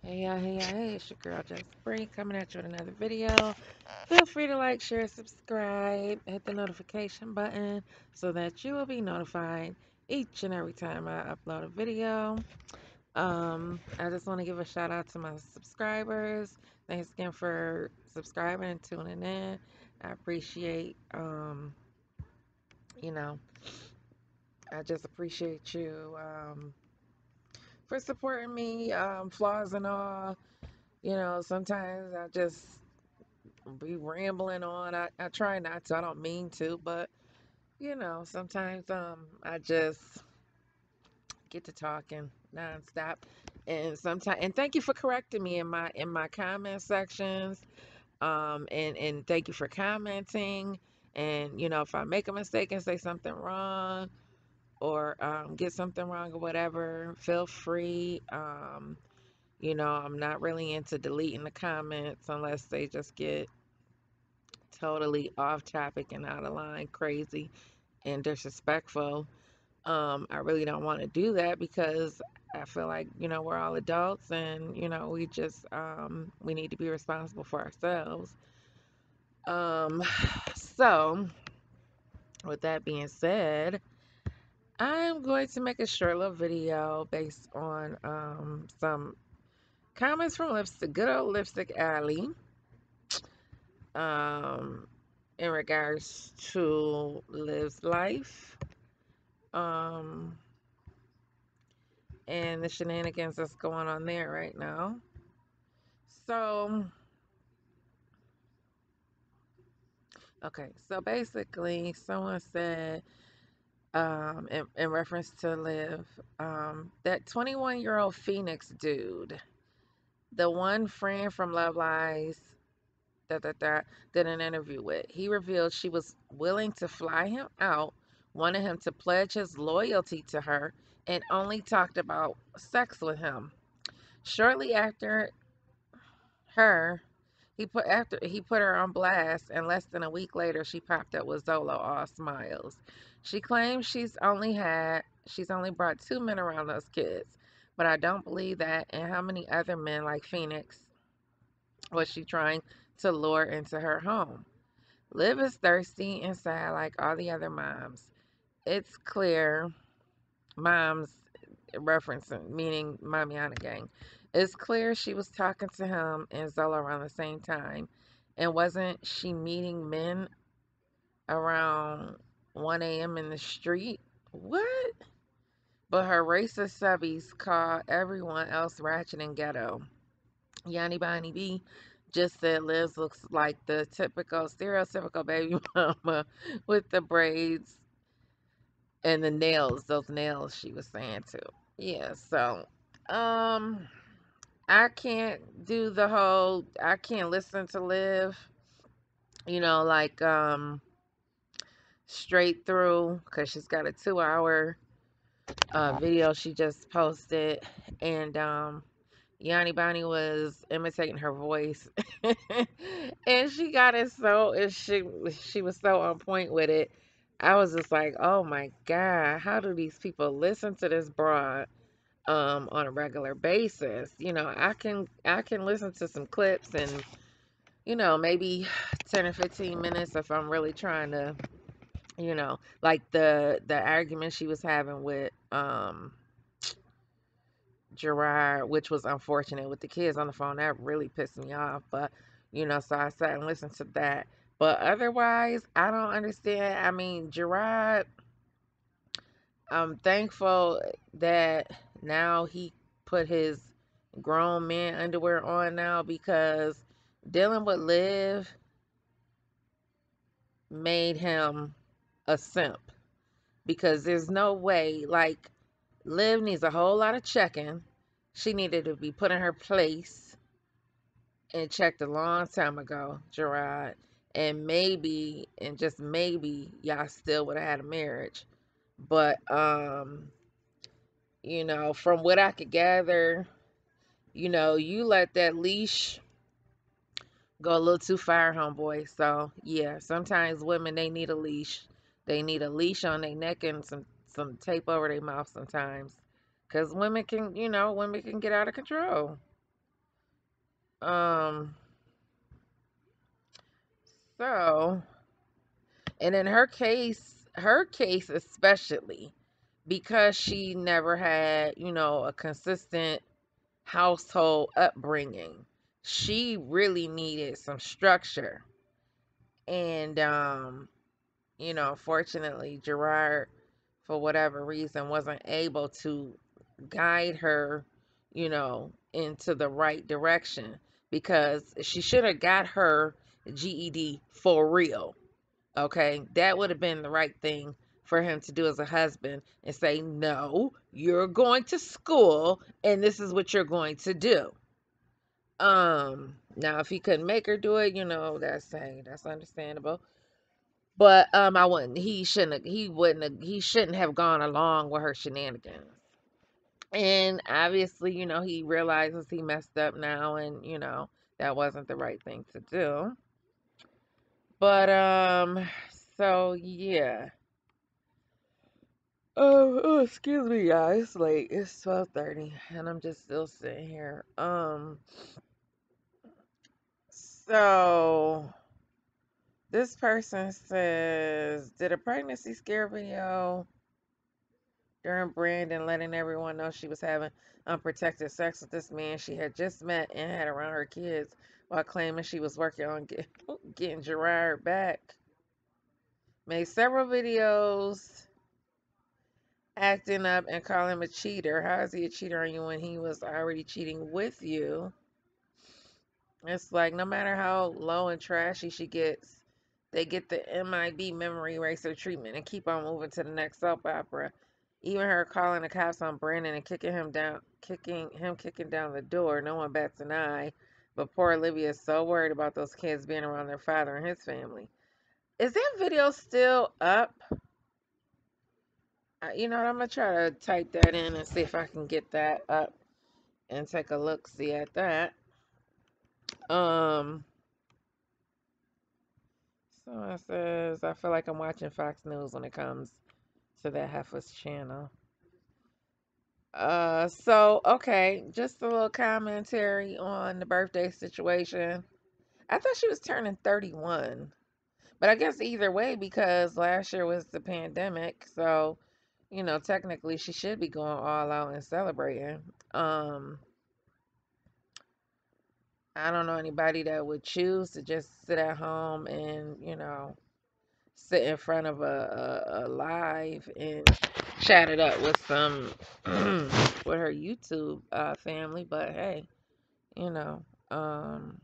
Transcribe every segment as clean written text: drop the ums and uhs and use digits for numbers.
Hey, it's your girl Just Bree coming at you with another video. Feel free to like, share, subscribe, hit the notification button so that you will be notified each and every time I upload a video. I just want to give a shout out to my subscribers. Thanks again for subscribing and tuning in. I appreciate, you know, I just appreciate you for supporting me, flaws and all. Sometimes I just be rambling on. I try not to. I don't mean to, but sometimes I just get to talking nonstop. And thank you for correcting me in my comment sections. And thank you for commenting. And if I make a mistake and say something wrong or get something wrong or whatever, feel free. I'm not really into deleting the comments unless they just get totally off topic and out of line, crazy and disrespectful. I really don't want to do that because I feel like, we're all adults and, we just, we need to be responsible for ourselves. Um, so with that being said, I'm going to make a short little video based on, some comments from Lipstick, good old Lipstick Alley, um, in regards to Liv's life. Um, and the shenanigans that's going on there right now. So, okay, so basically, someone said, in reference to Liv, that 21-year-old Phoenix dude, the one friend from Love Lies did an interview with, he revealed she was willing to fly him out, wanted him to pledge his loyalty to her, and only talked about sex with him. Shortly her after he put her on blast, and less than a week later she popped up with Zolo, all smiles. She claims she's only brought 2 men around those kids, but I don't believe that. And how many other men like Phoenix was she trying to lure into her home? Liv is thirsty and sad like all the other moms. It's clear, moms referencing, meaning Mamiana gang. It's clear she was talking to him and Zola around the same time. And wasn't she meeting men around 1 a.m. in the street? What? But her racist subbies call everyone else ratchet and ghetto. Yanni Bonnie B just said Liz looks like the typical, stereotypical baby mama with the braids and the nails, those nails she was saying too. Yeah, so um I can't do the whole, I can't listen to Liv, like straight through because she's got a 2 hour video she just posted. And Yanni Bonnie was imitating her voice. And she got it so, and she was so on point with it. I was just like, oh my God, how do these people listen to this broad on a regular basis? I can listen to some clips and maybe 10 or 15 minutes if I'm really trying to, like the argument she was having with Jerrod, which was unfortunate with the kids on the phone. That really pissed me off. But, so I sat and listened to that. But otherwise, I don't understand. I mean, Jerrod, I'm thankful that now he put his grown man underwear on now, because dealing with Liv made him a simp. Because there's no way, like, Liv needs a whole lot of checking. She needed to be put in her place and checked a long time ago, Jerrod. And maybe, and just maybe, y'all still would have had a marriage. But from what I could gather, you let that leash go a little too far, homeboy. So yeah, sometimes women, they need a leash. They need a leash on their neck and some tape over their mouth sometimes. Cause women can get out of control. Um, so, and in her case especially, because she never had, a consistent household upbringing, she really needed some structure. And, fortunately, Jerrod, for whatever reason, wasn't able to guide her, into the right direction, because she should have got her GED for real. Okay, that would have been the right thing for him to do as a husband, and say, no, you're going to school and this is what you're going to do. Now if he couldn't make her do it, that's understandable. But I wouldn't he shouldn't have gone along with her shenanigans. And obviously, he realizes he messed up now, and that wasn't the right thing to do. But so yeah. Oh, excuse me, guys. It's late. It's 12:30, and I'm just still sitting here. So this person says, did a pregnancy scare video during Brandon letting everyone know she was having unprotected sex with this man she had just met and had around her kids, while claiming she was working on getting Jerrod back. Made several videos acting up and calling him a cheater. How is he a cheater on you when he was already cheating with you? It's like, no matter how low and trashy she gets, they get the MIB memory eraser treatment and keep on moving to the next soap opera. Even her calling the cops on Brandon and kicking down the door, no one bats an eye. But poor Olivia is so worried about those kids being around their father and his family. Is that video still up? You know what? I'm gonna try to type that in and see if I can get that up and take a look, see at that. Um, so it says, I feel like I'm watching Fox News when it comes to that heifer's channel. So okay, just a little commentary on the birthday situation. I thought she was turning 31, but I guess either way, because last year was the pandemic, so technically she should be going all out and celebrating. Um, I don't know anybody that would choose to just sit at home and, sit in front of a live and chat it up with some with her YouTube family. But hey, you know, um,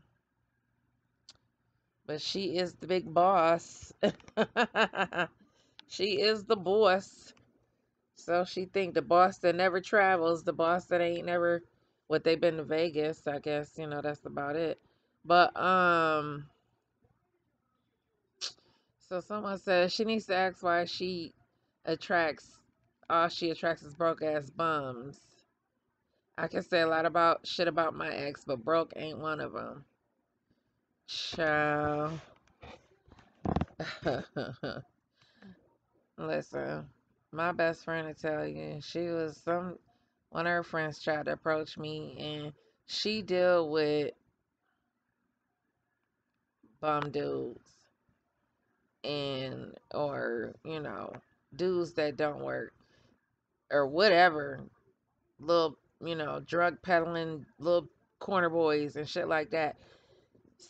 but she is the big boss. She is the boss. So she think the boss that never travels, the boss that ain't never, what, they been to Vegas, I guess, that's about it. But so someone says she needs to ask why attracts all she attracts is broke ass bums. I can say a lot about shit about my ex, but broke ain't one of them. Ciao. Listen, my best friend to tell you, one of her friends tried to approach me, and she deal with bum dudes, and or dudes that don't work or whatever, little, drug peddling little corner boys and shit like that.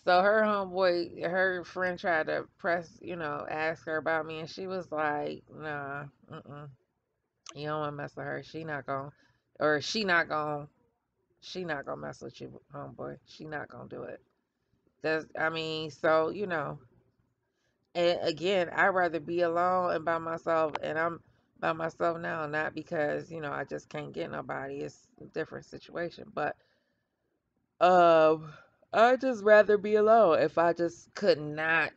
So her friend tried to ask her about me, and she was like, nah, you don't want to mess with her. Or she not gonna mess with you, homeboy. She not gonna do it. I mean, so, and again, I'd rather be alone and by myself, and I'm by myself now, not because, I just can't get nobody. It's a different situation. But Um, I just rather be alone if I just could not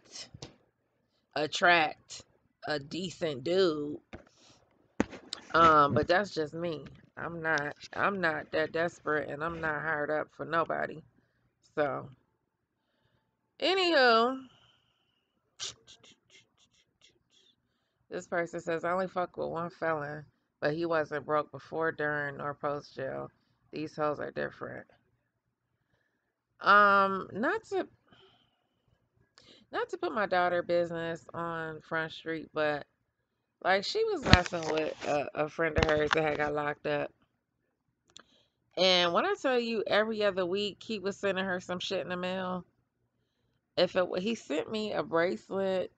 attract a decent dude. But that's just me. I'm not that desperate, and I'm not hired up for nobody. So, anywho, this person says I only fuck with one felon, but he wasn't broke before, during, or post jail. These hoes are different. Not to put my daughter business on Front Street, but like she was messing with a friend of hers that had got locked up. And when I tell you every other week he was sending her some shit in the mail, he sent me a bracelet,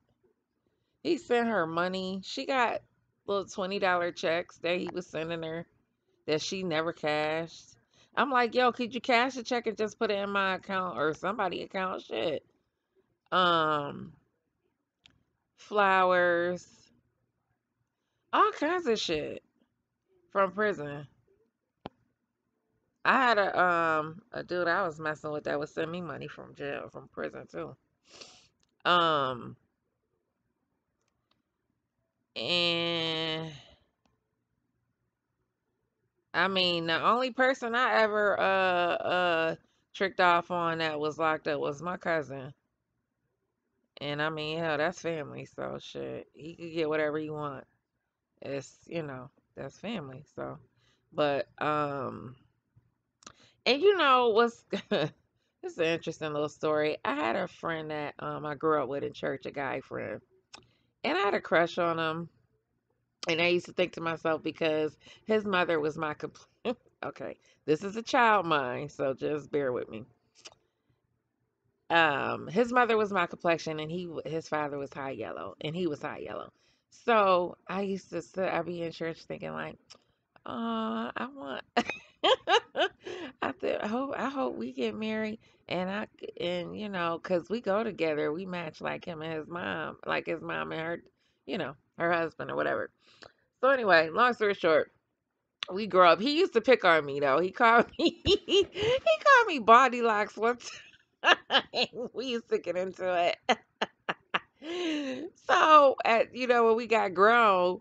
he sent her money. She got little $20 checks that he was sending her that she never cashed. I'm like, yo, could you cash a check and just put it in my account or somebody account? Shit. Um, Flowers, all kinds of shit from prison. I had a dude I was messing with that would send me money from jail, from prison too. Um and I mean the only person I ever tricked off on that was locked up was my cousin. And I mean, hell, that's family, so shit. He could get whatever he want. It's, that's family. So, but and what's this is an interesting little story. I had a friend that I grew up with in church, a guy friend. And I had a crush on him. And I used to think to myself because his mother was my okay, this is a child mind, so just bear with me. His mother was my complexion, and his father was high yellow, and he was high yellow. So I used to sit, I'd be in church thinking like, I want, I hope we get married, and cause we go together, we match like him and his mom, like his mom and her husband or whatever. So anyway, long story short, we grew up. He used to pick on me though. He called me he called me body locks one time. We used to get into it. So when we got grown,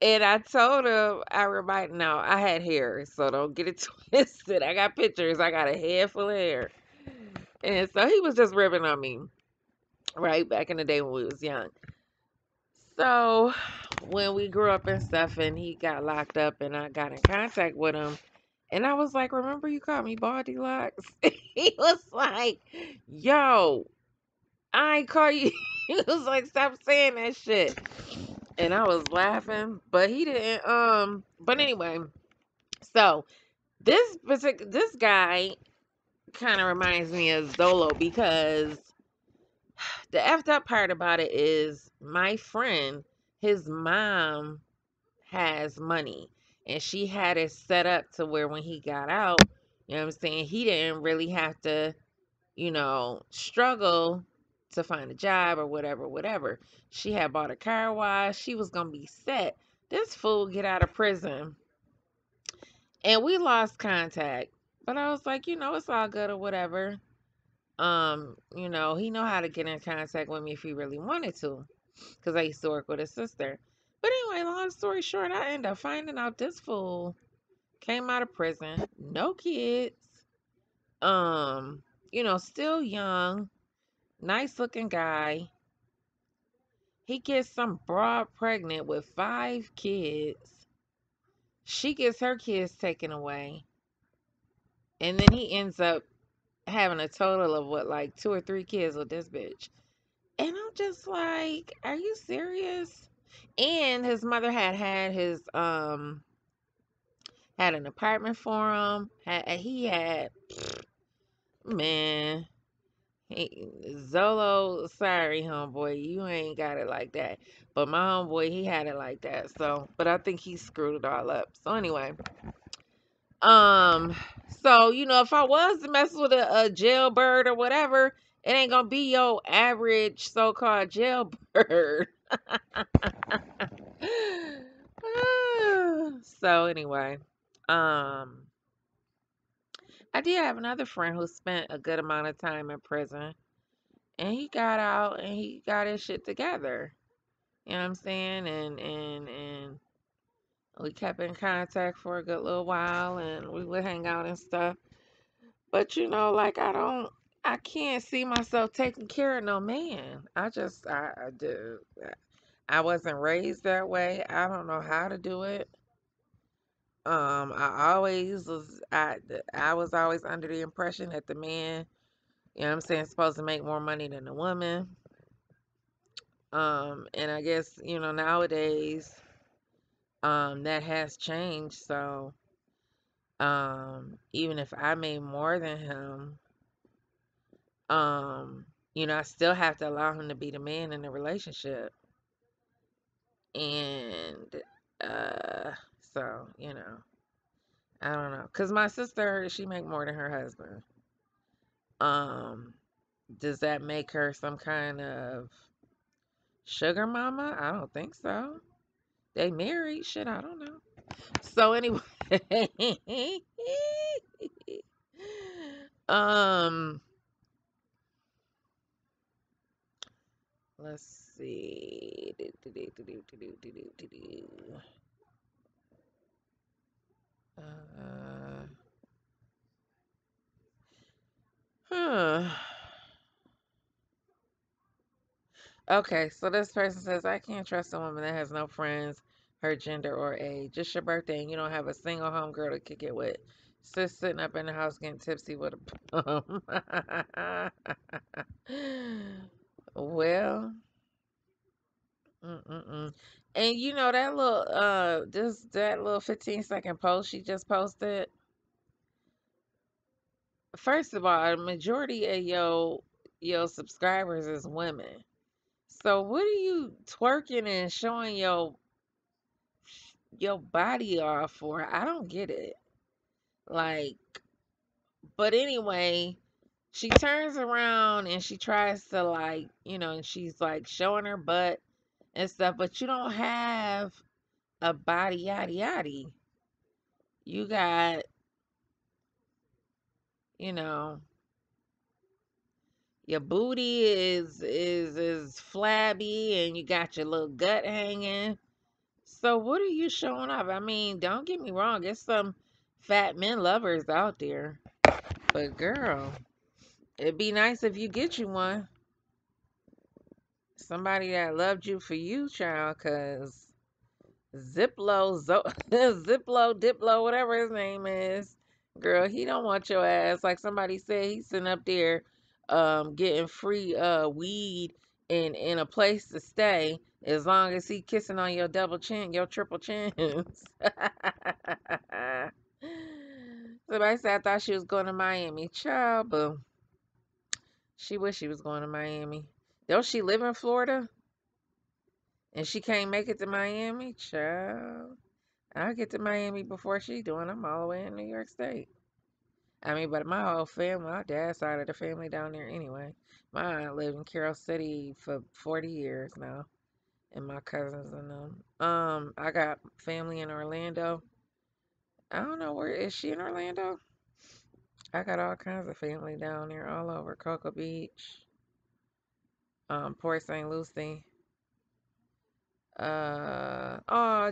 and I told him no, I had hair, so don't get it twisted. I got pictures. I got a head full of hair, and so he was just ribbing on me, right back in the day when we was young. So when we grew up and stuff, and he got locked up, and I got in contact with him, and I was like, "Remember you called me Baldy Locks?" He was like, "Yo, I ain't call you." He was like, "Stop saying that shit." And I was laughing, but he didn't. But anyway, so this guy kind of reminds me of Zolo because the effed up part about it is my friend, his mom has money, and she had it set up to where when he got out, you know what I'm saying, he didn't really have to, struggle to find a job or whatever, whatever. She had bought a car wash. She was gonna be set. This fool get out of prison, and we lost contact. But I was like, it's all good or whatever. He know how to get in contact with me if he really wanted to, because I used to work with his sister. But anyway, long story short, I ended up finding out this fool came out of prison, no kids, still young, nice looking guy. He gets some broad pregnant with 5 kids. She gets her kids taken away. And then he ends up having a total of what, like 2 or 3 kids with this bitch. And I'm just like, are you serious? And his mother had an apartment for him. He had, man, Zolo, sorry, homeboy, you ain't got it like that. But my homeboy, he had it like that. So, but I think he screwed it all up. So anyway, um, so if I was to mess with a jailbird or whatever, it ain't gonna be your average so-called jailbird. So anyway, um, I did have another friend who spent a good amount of time in prison, and he got out and he got his shit together. You know what I'm saying? And we kept in contact for a good little while, and we would hang out and stuff. But like I can't see myself taking care of no man. I do. I wasn't raised that way. I don't know how to do it. I always was I was always under the impression that the man, you know what I'm saying, is supposed to make more money than the woman. And I guess, nowadays, that has changed. So, even if I made more than him, um, I still have to allow him to be the man in the relationship. And uh so, I don't know. Cause my sister, she make more than her husband. Um, does that make her some kind of sugar mama? I don't think so. They married, shit, I don't know. So anyway, um, let's see. Uh, huh. Okay, so this person says, I can't trust a woman that has no friends, her gender or age. Just your birthday and you don't have a single homegirl to kick it with. Sis sitting up in the house getting tipsy with a bum. Well, mm-mm-mm. And that little that little 15-second post she just posted. First of all, a majority of your subscribers is women. So what are you twerking and showing your body off for? I don't get it. Like, but anyway, she turns around and she tries to, like, and she's like showing her butt and stuff, but you don't have a body yaddy yaddy. You got, you know, your booty is flabby and you got your little gut hanging. So what are you showing off? I mean, don't get me wrong, there's some fat men lovers out there. But girl, it'd be nice if you get you one. Somebody that loved you for you, child, cause Ziplo, Diplo, whatever his name is, girl, he don't want your ass. Like somebody said, he's sitting up there, getting free weed in a place to stay as long as he kissing on your double chin, your triple chins. Somebody said I thought she was going to Miami, child, but she wish she was going to Miami. Don't she live in Florida? And she can't make it to Miami? Child. I'll get to Miami before she doing. I'm all the way in New York State. I mean, but my whole family, my dad's side of the family down there anyway. My aunt lived in Carroll City for 40 years now. And my cousins and them. I got family in Orlando. I don't know where is she in Orlando? I got all kinds of family down there all over Cocoa Beach, Port St. Lucie.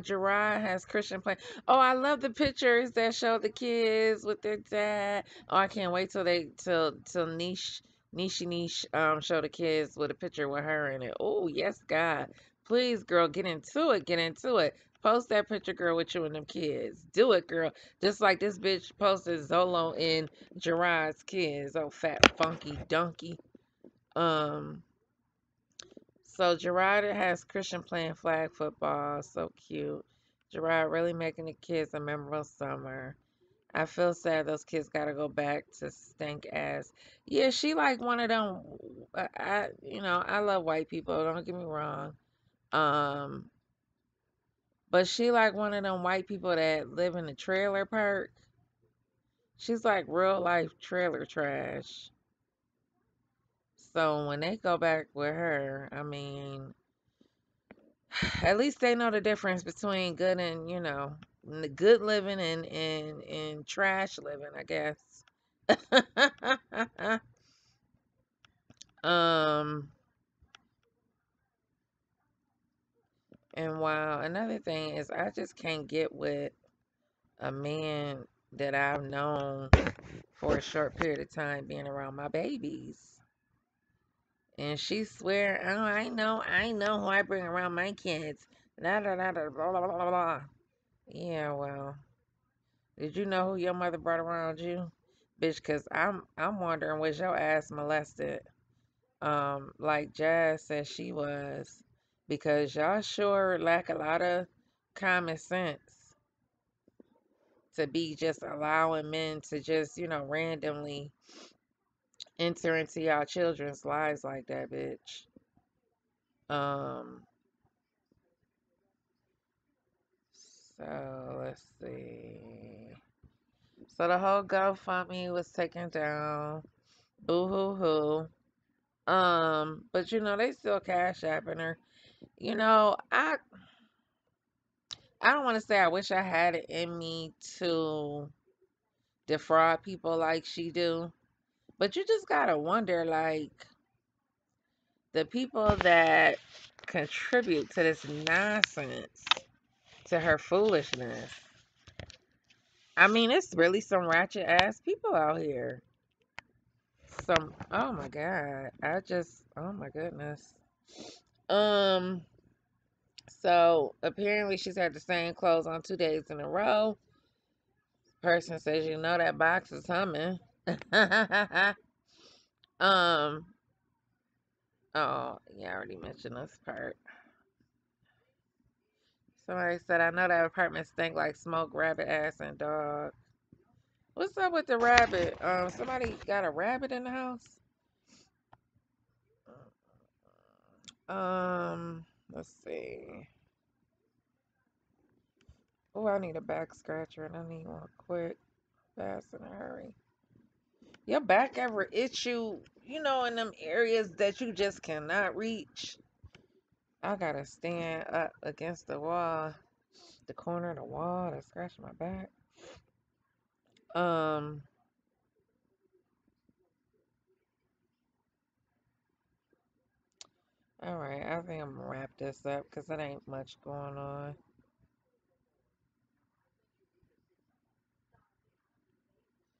Jerrod has Christian play. Oh, I love the pictures that show the kids with their dad. Oh, I can't wait till niche show the kids with a picture with her in it. Oh, yes, God. Please, girl, get into it. Get into it. Post that picture, girl, with you and them kids. Do it, girl. Just like this bitch posted Zolo and Jerrod's kids. Oh, fat funky donkey. Um so Jerrod has Christian playing flag football. So cute. Jerrod really making the kids a memorable summer. I feel sad those kids gotta go back to stink ass. Yeah, she like one of them. I love white people. Don't get me wrong. Um, but she like one of them white people that live in the trailer park. She's like real life trailer trash. So when they go back with her, I mean, at least they know the difference between good and, good living and trash living, I guess. um, and wow, another thing is I just can't get with a man that I've known for a short period of time being around my babies. And she swear, oh, I know who I bring around my kids. Da, da, da, da, blah, blah, blah, blah. Yeah, well. Did you know who your mother brought around you? Bitch, cause I'm wondering, was your ass molested? Like Jazz said she was. Because y'all sure lack a lot of common sense to be just allowing men to just, randomly enter into y'all children's lives like that, bitch. Um, so let's see. So the whole GoFundMe was taken down. Boo hoo hoo. But they still cash apping her. I don't want to say I wish I had it in me to defraud people like she do, but you just gotta wonder, like, the people that contribute to this nonsense, to her foolishness. I mean, it's really some ratchet ass people out here. Oh my God. Oh my goodness. Um, so apparently she's had the same clothes on 2 days in a row. Person says, that box is humming. um, oh, yeah, I already mentioned this part. Somebody said, I know that apartment stink like smoke, rabbit ass, and dog. What's up with the rabbit? Somebody got a rabbit in the house? Let's see. Oh, I need a back scratcher and I need one quick, fast, in a hurry. Your back ever itch you, in them areas that you just cannot reach? I gotta stand up against the wall, the corner of the wall to scratch my back. Um, all right, I think I'm gonna wrap this up because it ain't much going on.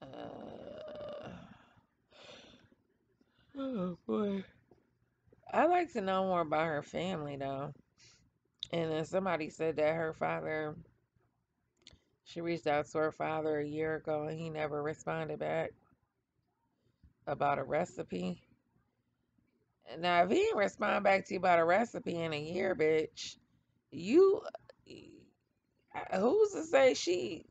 Uh, oh boy. I'd like to know more about her family though. And then somebody said that she reached out to her father a year ago and he never responded back about a recipe. Now, if he didn't respond back to you about a recipe in a year, bitch, you, who's to say she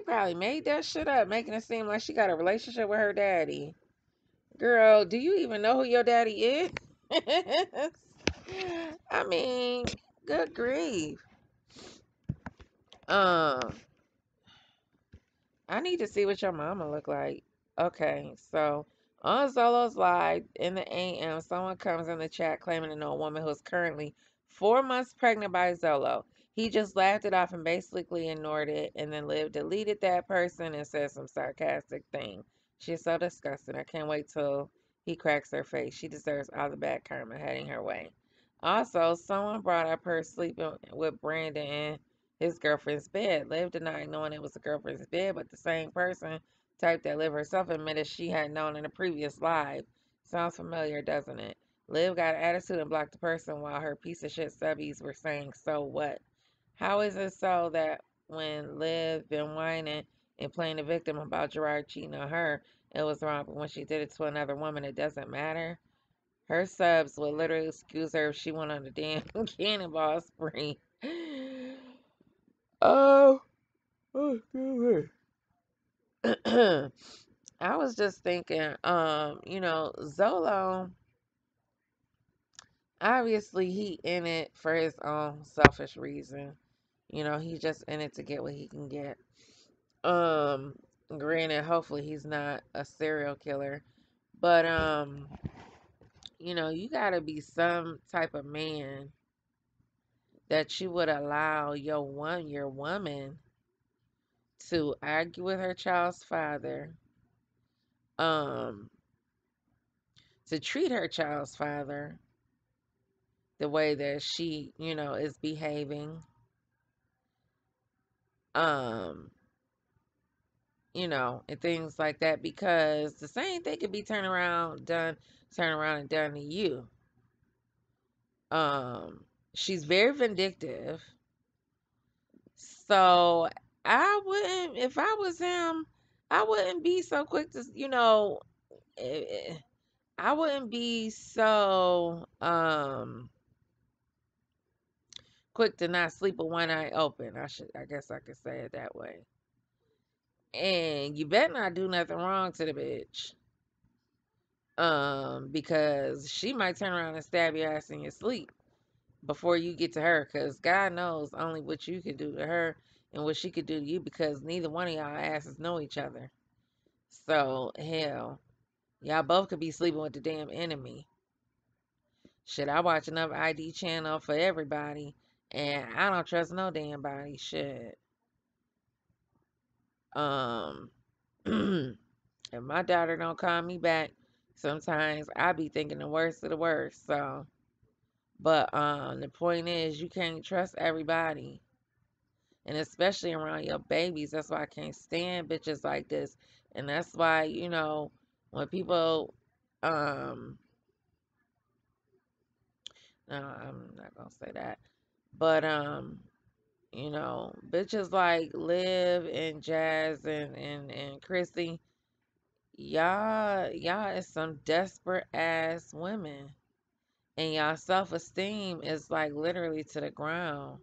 probably made that shit up, making it seem like she got a relationship with her daddy. Girl, do you even know who your daddy is? I mean, good grief. Um, I need to see what your mama look like. Okay, so on Zolo's live in the AM, someone comes in the chat claiming to know a woman who is currently 4 months pregnant by Zolo. He just laughed it off and basically ignored it, and then Liv deleted that person and said some sarcastic thing. She's so disgusting. I can't wait till he cracks her face. She deserves all the bad karma heading her way. Also, someone brought up her sleeping with Brandon in his girlfriend's bed. Liv denied knowing it was a girlfriend's bed, but the same person type that Liv herself admitted she had known in a previous live. Sounds familiar, doesn't it? Liv got an attitude and blocked the person while her piece of shit subbies were saying, so what? How is it so that when Liv been whining and playing the victim about Jerrod cheating on her, it was wrong, but when she did it to another woman, it doesn't matter? Her subs would literally excuse her if she went on a damn cannonball spree. Oh, oh, good. I was just thinking, Zolo, obviously he in it for his own selfish reason. He's just in it to get what he can get. Um, Granted, hopefully he's not a serial killer, but you gotta be some type of man that you would allow your woman to argue with her child's father, um, to treat her child's father the way that she, is behaving, um, and things like that, because the same thing could be turned around and done to you. She's very vindictive. So I wouldn't, if I was him, I wouldn't be so quick to, eh, eh, I wouldn't be so quick to not sleep with one eye open. I guess I could say it that way. And you better not do nothing wrong to the bitch. Because she might turn around and stab your ass in your sleep before you get to her, because God knows only what you could do to her and what she could do to you, because neither one of y'all asses know each other. So hell, y'all both could be sleeping with the damn enemy. Shit, I watch enough ID channel for everybody, and I don't trust no damn body. Shit. Um, if my daughter don't call me back, sometimes I be thinking the worst of the worst. So, but the point is, you can't trust everybody, and especially around your babies. That's why I can't stand bitches like this, and that's why when people, um, no, I'm not gonna say that, but bitches like Liv and Jazz and Chrissy, y'all is some desperate ass women. And y'all self esteem is like literally to the ground.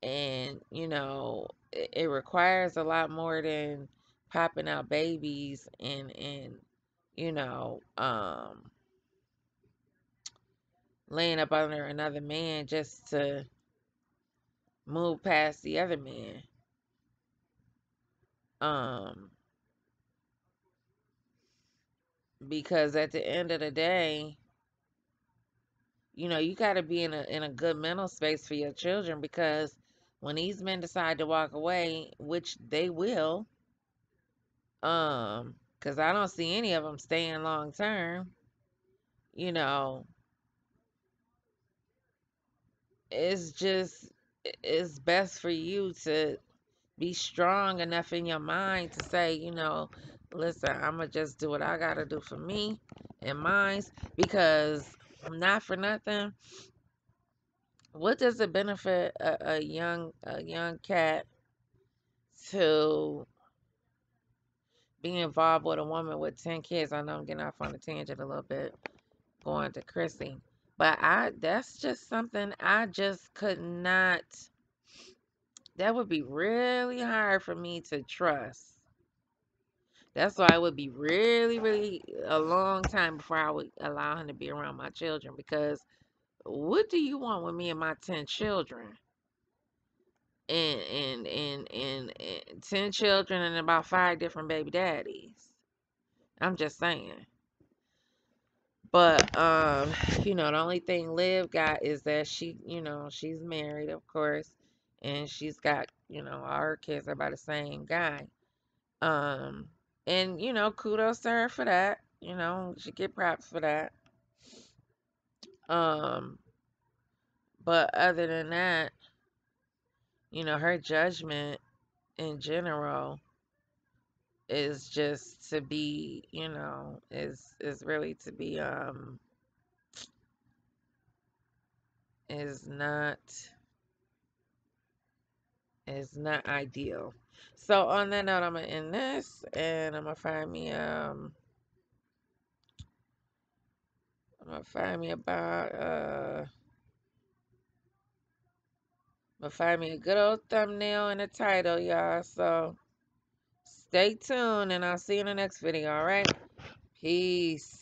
And, it requires a lot more than popping out babies and you know, um laying up under another man just to move past the other man. Um because at the end of the day, you got to be in a good mental space for your children, because when these men decide to walk away, which they will, because I don't see any of them staying long term, you know, it's just it's best for you to be strong enough in your mind to say, listen, I'm gonna just do what I gotta do for me and mine, because not for nothing. What does it benefit a young cat to be involved with a woman with 10 kids? I know I'm getting off on a tangent a little bit, going to Chrissy. But that's just something I just could not, that would be really hard for me to trust. That's why it would be really, really a long time before I would allow him to be around my children, because what do you want with me and my 10 children? And 10 children and about 5 different baby daddies. I'm just saying. But the only thing Liv got is that she's married, of course, and she's got, all her kids are by the same guy. Um and kudos to her for that. She get props for that. Um but other than that, her judgment in general is just to be, is really to be is not is not ideal. So on that note, I'm gonna end this, and I'm gonna find me a good old thumbnail and a title, y'all. So stay tuned, and I'll see you in the next video. All right, peace.